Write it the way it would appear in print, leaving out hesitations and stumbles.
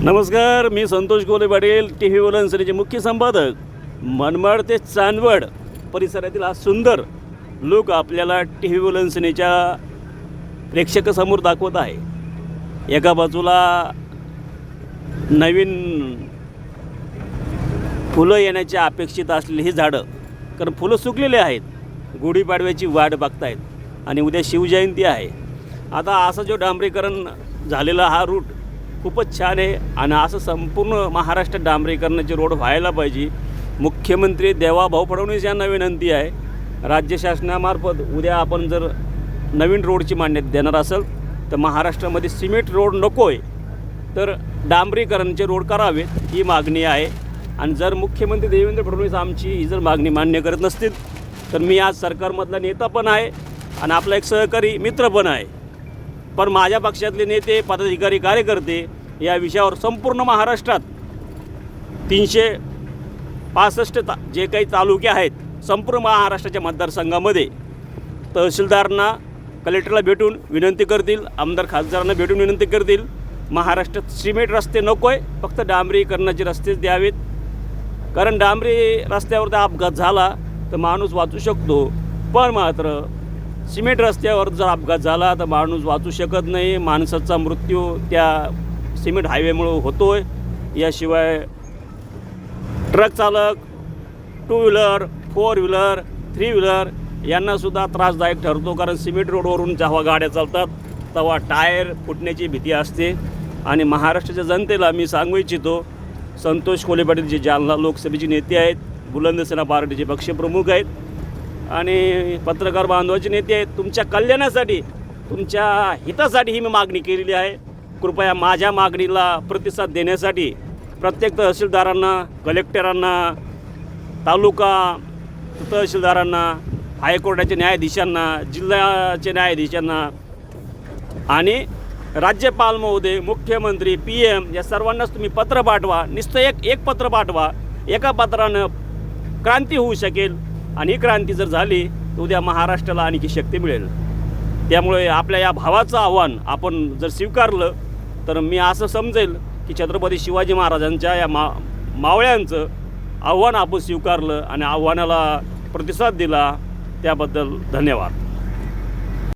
नमस्कार, मी संतोष गोले पाटील, TV वलनसरीचे मुख्य संपादक. मनमाड ते चांदवड परिसरातील हा सुंदर लुक आपल्याला TV वलनसरीच्या प्रेक्षकासमोर दाखवत आहे. एका बाजूला नवीन फुलं येण्याची अपेक्षित असलेली ही झाडं, कारण फुलं सुकलेली आहेत, गुढीपाडव्याची वाट बघतायत आणि उद्या शिवजयंती आहे. आता असं जो डांबरीकरण झालेला हा रूट खूपच छान आहे आणि असं संपूर्ण महाराष्ट्रात डांबरीकरणाचे रोड व्हायला पाहिजे. मुख्यमंत्री देवाभाऊ फडणवीस यांना विनंती आहे, राज्य शासनामार्फत उद्या आपण जर नवीन रोडची मान्यता देणार असेल तर महाराष्ट्रामध्ये सिमेंट रोड नको आहे, तर डांबरीकरणचे रोड करावेत ही मागणी आहे. आणि जर मुख्यमंत्री देवेंद्र फडणवीस आमची ही जर मागणी मान्य करत नसतील तर मी आज सरकारमधला नेता पण आहे आणि आपला एक सहकारी मित्र पण आहे. पण माझ्या पक्षातले नेते, पदाधिकारी, कार्यकर्ते या विषयावर संपूर्ण महाराष्ट्रात 365 जे काही तालुके आहेत, संपूर्ण महाराष्ट्राच्या मतदारसंघामध्ये तहसीलदारांना, कलेक्टरला भेटून विनंती करतील, आमदार खासदारांना भेटून विनंती करतील, महाराष्ट्रात सिमेंट रस्ते नको आहे, फक्त डांबरीकरणाचे रस्तेच द्यावेत. कारण डांबरी रस्त्यावर जर अपघात झाला तर माणूस वाचू शकतो, पण मात्र सिमेंट रस्त्यावर जर अपघात झाला तर माणूस वाचू शकत नाही. माणसाचा मृत्यू त्या सिमेंट हायवेमुळं होतो आहे. याशिवाय ट्रक चालक, 2 व्हीलर, 4 व्हीलर, 3 व्हीलर यांनासुद्धा त्रासदायक ठरतो, कारण सिमेंट रोडवरून जेव्हा गाड्या चालतात तेव्हा टायर फुटण्याची भीती असते. आणि महाराष्ट्राच्या जनतेला मी सांगू इच्छितो, संतोष कोले पाटील जे जालना लोकसभेचे नेते आहेत, बुलंद सेना पार्टीचे पक्षप्रमुख आहेत आणि पत्रकार बांधवाचे नेते आहेत, तुमच्या कल्याणासाठी, तुमच्या हितासाठी ही मी मागणी केलेली आहे. कृपया माझ्या मागणीला प्रतिसाद देण्यासाठी प्रत्येक तहसीलदारांना, कलेक्टरांना, तालुका तहसीलदारांना, हायकोर्टाच्या न्यायाधीशांना, जिल्ह्याच्या न्यायाधीशांना आणि राज्यपाल महोदय, मुख्यमंत्री, PM या सर्वांनाच तुम्ही पत्र पाठवा. नुसतं एक पत्र पाठवा. एका पत्रानं क्रांती होऊ शकेल आणि ही क्रांती जर झाली तर उद्या महाराष्ट्राला आणखी शक्ती मिळेल. त्यामुळे आपल्या या भावाचं आव्हान आपण जर स्वीकारलं तर मी असं समजेल की छत्रपती शिवाजी महाराजांच्या या मावळ्यांचं आव्हान आपण स्वीकारलं आणि आव्हानाला प्रतिसाद दिला. त्याबद्दल धन्यवाद.